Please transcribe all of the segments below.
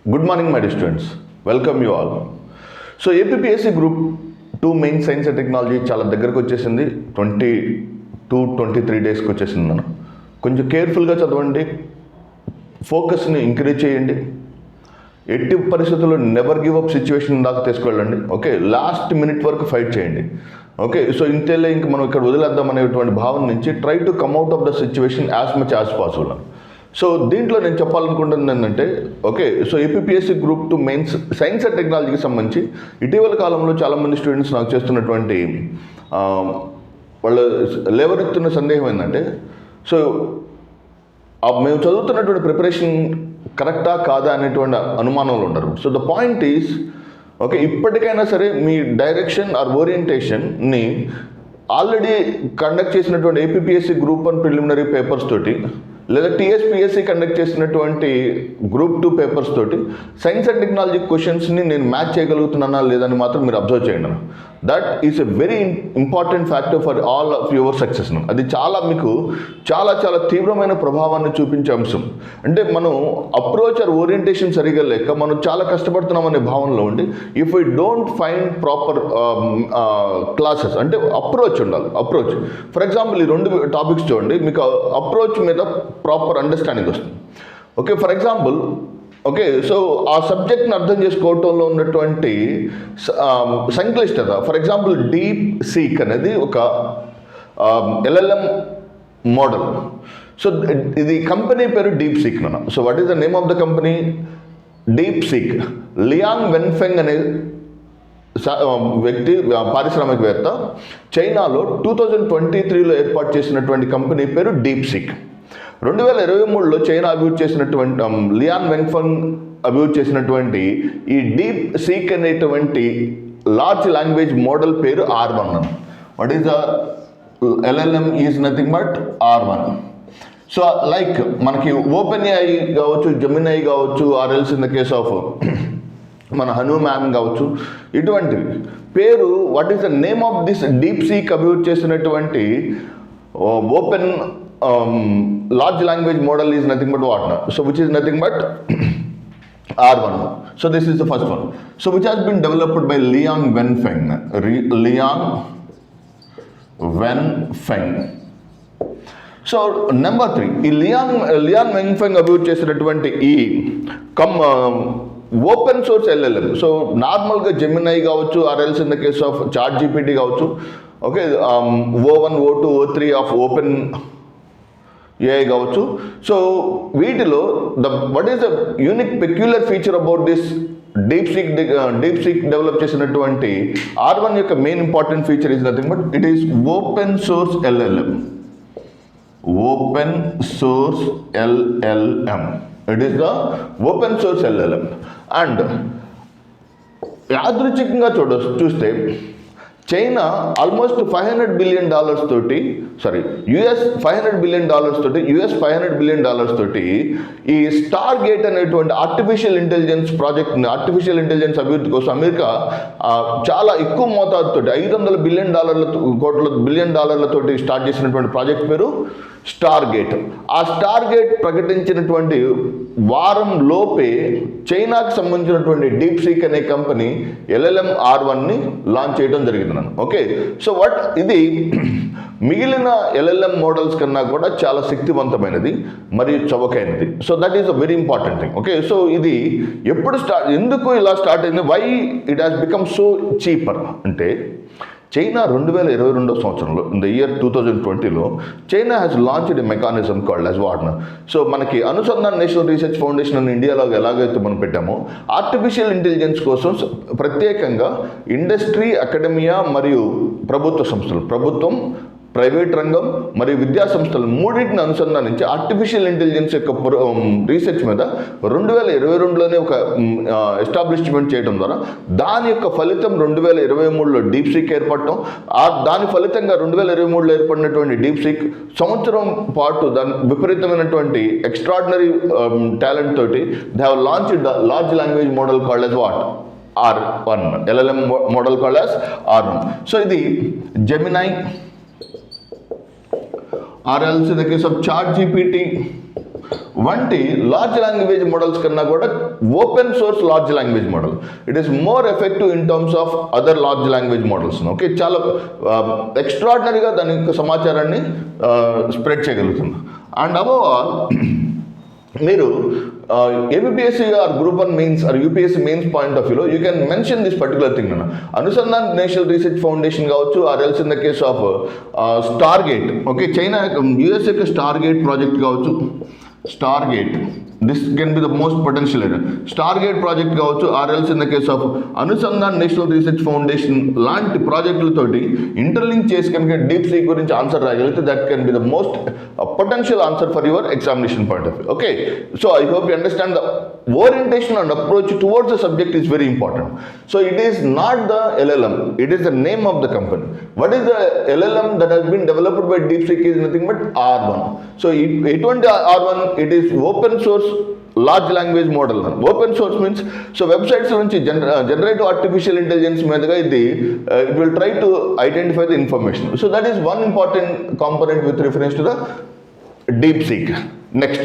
Good morning, my dear students. Welcome you all. So APPSC Group 2 main science and technology చాలా దగ్గరకు వచ్చేసింది. 22-23 డేస్కి వచ్చేసింది. మనం కొంచెం కేర్ఫుల్గా చదవండి, ఫోకస్ని ఇంక్రీజ్ చేయండి, ఎట్టి పరిస్థితుల్లో నెవర్ గివ్ అప్ సిచ్యువేషన్ దాకా తీసుకెళ్ళండి. ఓకే, లాస్ట్ మినిట్ వరకు ఫైట్ చేయండి. ఓకే, సో ఇంతేలే ఇంక మనం ఇక్కడ వదిలేద్దాం అనేటువంటి భావన నుంచి try to come out of the situation as much as possible. So దీంట్లో నేను చెప్పాలనుకుంటున్నాను ఏంటంటే, okay, so APSC group 2 mains science and టెక్నాలజీకి సంబంధించి ఇటీవల కాలంలో చాలామంది స్టూడెంట్స్ నాకు చేస్తున్నటువంటి వాళ్ళు లేవనెత్తున్న సందేహం ఏంటంటే, సో మేము చదువుతున్నటువంటి ప్రిపరేషన్ కరెక్టా కాదా అనేటువంటి అనుమానంలో ఉన్నారు. So the point is, okay, ఇప్పటికైనా సరే మీ డైరెక్షన్ ఆర్ ఓరియంటేషన్ని ఆల్రెడీ కండక్ట్ చేసినటువంటి ఏపీఎస్సీ గ్రూప్ 1 ప్రిలిమినరీ పేపర్స్ తోటి లేదా టీఎస్పీఎస్సీ కండక్ట్ చేసినటువంటి గ్రూప్ 2 పేపర్స్ తోటి సైన్స్ అండ్ టెక్నాలజీ క్వశ్చన్స్ని నేను మ్యాచ్ చేయగలుగుతున్నానా లేదని మాత్రం మీరు అబ్జర్వ్ చేయండి. That is a very important factor for all of your success. అది చాలా మీకు చాలా చాలా తీవ్రమైన ప్రభావాన్ని చూపించే అంశం. అంటే మనం అప్రోచ్ ఆర్ ఓరియంటేషన్ సరిగా లేక మనం చాలా కష్టపడుతున్నాం అనే భావనలో ఉండి, if we don't find proper classes, అంటే అప్రోచ్ ఉండాలి. అప్రోచ్, ఫర్ ఎగ్జాంపుల్ ఈ 2 టాపిక్స్ చూడండి, మీకు అప్రోచ్ మీద ప్రాపర్ అండర్స్టాండింగ్ వస్తుంది. Okay, for example, okay, so ఆ సబ్జెక్ట్ని అర్థం చేసుకోవటంలో ఉన్నటువంటి సంక్లిష్టత, ఫర్ ఎగ్జాంపుల్ డీప్ సీక్ అనేది ఒక ఎల్ఎల్ఎం మోడల్. సో ఇది కంపెనీ పేరు DeepSeek. So what is the name of the company? DeepSeek. Liang Wenfeng అనే వ్యక్తి, పారిశ్రామికవేత్త, చైనాలో 2023లో ఏర్పాటు చేసినటువంటి కంపెనీ పేరు డీప్ సీక్. 2023లో చైనా అభివృద్ధి చేసినటువంటి లియాన్ వెన్ఫెంగ్ అభివృద్ధి చేసినటువంటి ఈ డీప్ సీక్ అనేటువంటి లార్జ్ లాంగ్వేజ్ మోడల్ పేరు R1. What is the LLM is nothing but R1. So like మనకి ఓపెన్ ఏఐ కావచ్చు, జెమినై కావచ్చు, or else in the case of మన హనుమాన్ కావచ్చు, ఇటువంటివి పేరు. What is the name of this deep seek అభివృద్ధి చేసినటువంటి open large language model is nothing but what now? So which is nothing but R1. So this is the first one. So which has been developed by Liang Wenfeng. Liang Wenfeng. So number 3, ఈ Lyon వెన్ఫెంగ్ అభివృద్ధి చేసినటువంటి ఈ open source LLM. So నార్మల్గా Gemini కావచ్చు, or else in the case of ChatGPT కావచ్చు, okay, O1, O2, O3 of OpenAI కావచ్చు. So వీటిలో what is the unique peculiar feature about this DeepSeek develop చేసినటువంటి R1 యొక్క main important feature is nothing but it is open source LLM. Open source LLM, it is the open source LLM. And యాదృచ్ఛికంగా చూస్తే China almost $500 billion తోటి, US $500 billion తోటి, $500 billion తోటి ఈ star gate అనేటువంటి artificial intelligence ప్రాజెక్ట్ని, artificial intelligence అభివృద్ధి కోసం అమెరికా చాలా ఎక్కువ మోతాదుతో $500 బిలియన్ డాలర్లతోటి స్టార్ట్ చేసినటువంటి ప్రాజెక్ట్ పేరు స్టార్ గేట్. ఆ స్టార్ గేట్ ప్రకటించినటువంటి వారం లోపే చైనాకు సంబంధించినటువంటి డీప్ సీక్ అనే కంపెనీ LLM R1ని లాంచ్ చేయడం జరిగింది. ఓకే, సో ఇది మిగిలిన LLM మోడల్స్ కన్నా కూడా చాలా శక్తివంతమైనది మరియు చవకైనది. So that is a very important thing. Okay, so ఇది ఎందుకు ఇలా స్టార్ట్ అయింది? Why it has become so cheaper అంటే, చైనా 2022 సంవత్సరంలో, ఇన్ ద ఇయర్ 2020లో, China has launched a mechanism called as what. So మనకి అనుసంధాన్ నేషనల్ రీసెర్చ్ ఫౌండేషన్ అని ఇండియాలో ఎలాగైతే మనం పెట్టామో, ఆర్టిఫిషియల్ ఇంటెలిజెన్స్ కోసం ప్రత్యేకంగా ఇండస్ట్రీ, అకాడమియా మరియు ప్రభుత్వ సంస్థలు, ప్రభుత్వం, ప్రైవేట్ రంగం మరియు విద్యా సంస్థలు మూడింటిని అనుసంధానించి ఆర్టిఫిషియల్ ఇంటెలిజెన్స్ యొక్క రీసెర్చ్ మీద 2022లోనే ఒక ఎస్టాబ్లిష్మెంట్ చేయడం ద్వారా దాని యొక్క ఫలితం 2023లో డీప్ సీక్ ఏర్పడటం, దాని ఫలితంగా 2023లో ఏర్పడినటువంటి డీప్ సీక్ సంవత్సరం పాటు దాని విపరీతమైనటువంటి ఎక్స్ట్రాడినరీ టాలెంట్ తోటి they have launched the large language model called as what? R1. LLM model called as R1. So ఇది Gemini, or else in the case of ChatGPT, వంటి లార్జ్ లాంగ్వేజ్ మోడల్స్ కన్నా కూడా open source large language model it is more effective in terms of other large language models. Okay, చాలా ఎక్స్ట్రాడినరీగా దాని యొక్క సమాచారాన్ని spread చేయగలుగుతుంది. అండ్ అబవ్ ఆల్ మీరు APPSC or group 1 mains or UPSC mains point of వ్యూలో you can mention this particular thing అన్న. Anusandhan national research foundation కావచ్చు, or else in the case of Stargate. Okay, China US యొక్క Stargate project కావచ్చు, Stargate this can be the most potential area. Stargate project కావచ్చు, or else in the case of Anusandhan national research foundation లాంటి ప్రాజెక్టులతోటి interlink చేసి కనుక DeepSeek గురించి answer రాగలిగితే that can be the most potential answer for your examination point of view. Okay, so I hope you understand the orientation and approach towards the subject is very important. So it is not the LLM, it is the name of the company. What is the LLM that has been developed by DeepSeek is nothing but R1. So it R1, it is open source large language model. Open source means, so websites nunchi generative artificial intelligence medaga idi it will try to identify the information. So that is one important component with reference to the DeepSeek. Next,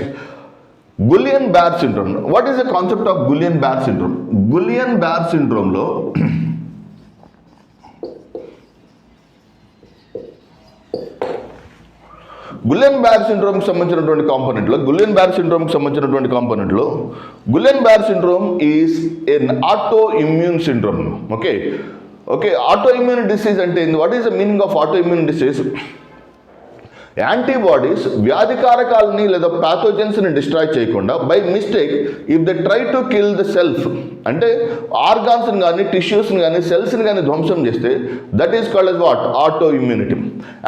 Guillain-Barré syndrome. What is the concept of Guillain-Barré syndrome? Guillain-Barré syndrome లో Guillain-Barré syndrome సంబంధించినటువంటి కాంపోనెంట్లో Guillain-Barré syndrome సంబంధించినటువంటి కాంపోనెంట్లో Guillain-Barré syndrome is an autoimmune syndrome. Okay, autoimmune disease అంటే what is the meaning of autoimmune disease? Antibodies వ్యాధికారకాలని లేదా ప్యాథోజన్స్ని destroy చేయకుండా by mistake if they try to kill the self, అంటే ఆర్గాన్స్ని కానీ టిష్యూస్ని కానీ సెల్స్ని కానీ ధ్వంసం చేస్తే that is called as what? Autoimmunity.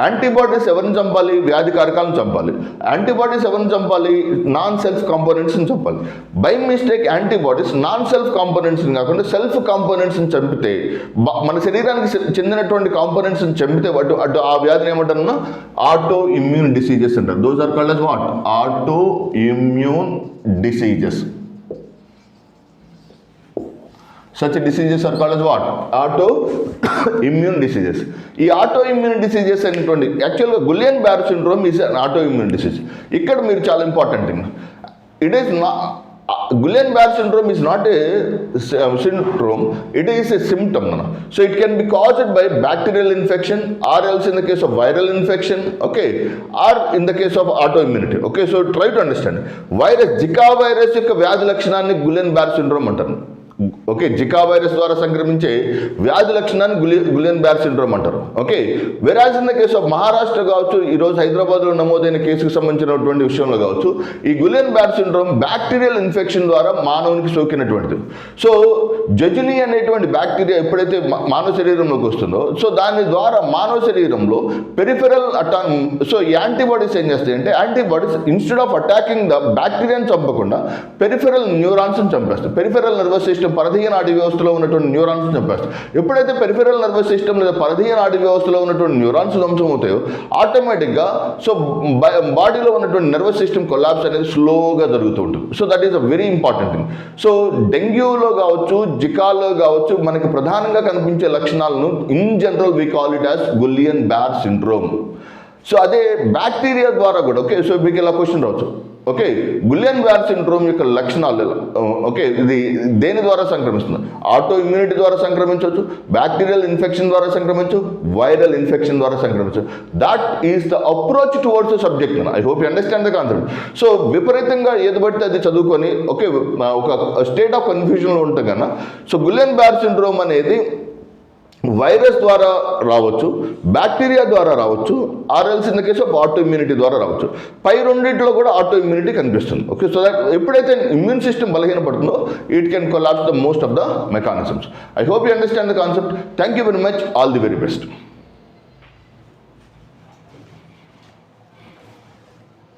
Antibodies ఎవరిని చంపాలి? వ్యాధికారకాలను చంపాలి. యాంటీబాడీస్ ఎవరిని చంపాలి? నాన్ సెల్ఫ్ కాంపోనెంట్స్ని చంపాలి. By mistake antibodies non self కాంపోనెంట్స్ని కాకుండా సెల్ఫ్ కాంపోనెంట్స్ని చంపితే, మన శరీరానికి చెందినటువంటి కాంపోనెంట్స్ని చంపితే అటు ఆ వ్యాధిని ఏమంటారన్నా auto immune diseases center. Those are called as what? Autoimmune diseases. Such diseases are called as what? Autoimmune diseases. ఈ autoimmune diseases అనేటువంటి యాక్చువల్గా Guillain-Barré syndrome is an autoimmune disease. ఇక్కడ మీరు చాలా important thing, it is Guillain-Barré syndrome is not a syndrome, it is a symptom. So it can be caused by bacterial infection or else in the case of viral infection, okay, or in the case of autoimmunity. Okay, so try to understand. Virus, Zika virus యొక్క వ్యాధి లక్షణాన్ని Guillain-Barré syndrome అంటారు. Okay, Zika virus ద్వారా సంక్రమించే వ్యాధి లక్షణాన్ని Guillain-Barré syndrome అంటారు. Okay, whereas in the case of Maharashtra కావచ్చు, ఈరోజు హైదరాబాద్లో నమోదైన కేసుకు సంబంధించినటువంటి విషయంలో కావచ్చు, ఈ Guillain-Barré syndrome బ్యాక్టీరియల్ ఇన్ఫెక్షన్ ద్వారా మానవునికి సోకినటువంటిది. సో జజులి అనేటువంటి బ్యాక్టీరియా ఎప్పుడైతే మానవ శరీరంలోకి వస్తుందో, సో దాని ద్వారా మానవ శరీరంలో పెరిఫెరల్ సో యాంటీబాడీస్ ఏం చేస్తాయి అంటే, antibodies instead of attacking the బ్యాక్టీరియాని చంపకుండా పెరిఫెరల్ న్యూరాన్స్ని చంపేస్తాయి. పెరిఫెరల్ నర్వస్ సిస్టమ్, పరధీయ నాడీ వ్యవస్థలో ఉన్నటువంటి న్యూరాన్స్ చంపేస్తాయి. ఎప్పుడైతే పెరిఫెరల్ నర్వస్ సిస్టమ్ లేదా పరధీయ నాడీ వ్యవస్థలో ఉన్నటువంటి న్యూరాన్స్ ధ్వంసం అవుతాయో ఆటోమేటిక్గా సో బాడీలో ఉన్నటువంటి నర్వస్ సిస్టమ్ కొలాప్స్ అనేది స్లోగా జరుగుతూ ఉంటుంది. So that is a very important thing. So డెంగ్యూలో కావచ్చు, జికాలో కావచ్చు, మనకి ప్రధానంగా కనిపించే లక్షణాలను in general we call it as Guillain-Barré syndrome. So అదే బ్యాక్టీరియా ద్వారా కూడా, ఓకే, సో మీకు ఇలా క్వశ్చన్ రావచ్చు, ఓకే, Guillain-Barré syndrome యొక్క లక్షణాలు, ఓకే, ఇది దేని ద్వారా సంక్రమిస్తుంది? ఆటో ఇమ్యూనిటీ ద్వారా సంక్రమించవచ్చు, బ్యాక్టీరియల్ ఇన్ఫెక్షన్ ద్వారా సంక్రమించవచ్చు, వైరల్ ఇన్ఫెక్షన్ ద్వారా సంక్రమించవచ్చు. That is the approach towards the subject. I hope you understand the concept. So విపరీతంగా ఏది బట్టి అది చదువుకొని, ఓకే, ఒక స్టేట్ ఆఫ్ కన్ఫ్యూజన్లో ఉంటే కన్నా, సో Guillain-Barré syndrome అనేది వైరస్ ద్వారా రావచ్చు, బ్యాక్టీరియా ద్వారా రావచ్చు, or else in the case of autoimmunity ద్వారా రావచ్చు. పై రెండింటిలో కూడా ఆటో ఇమ్యూనిటీ కనిపిస్తుంది. ఓకే, సో దట్ ఎప్పుడైతే ఇమ్యూన్ సిస్టమ్ బలహీనపడుతుందో it can collapse the most of the mechanisms. I hope you understand the concept. Thank you very much. All the very best.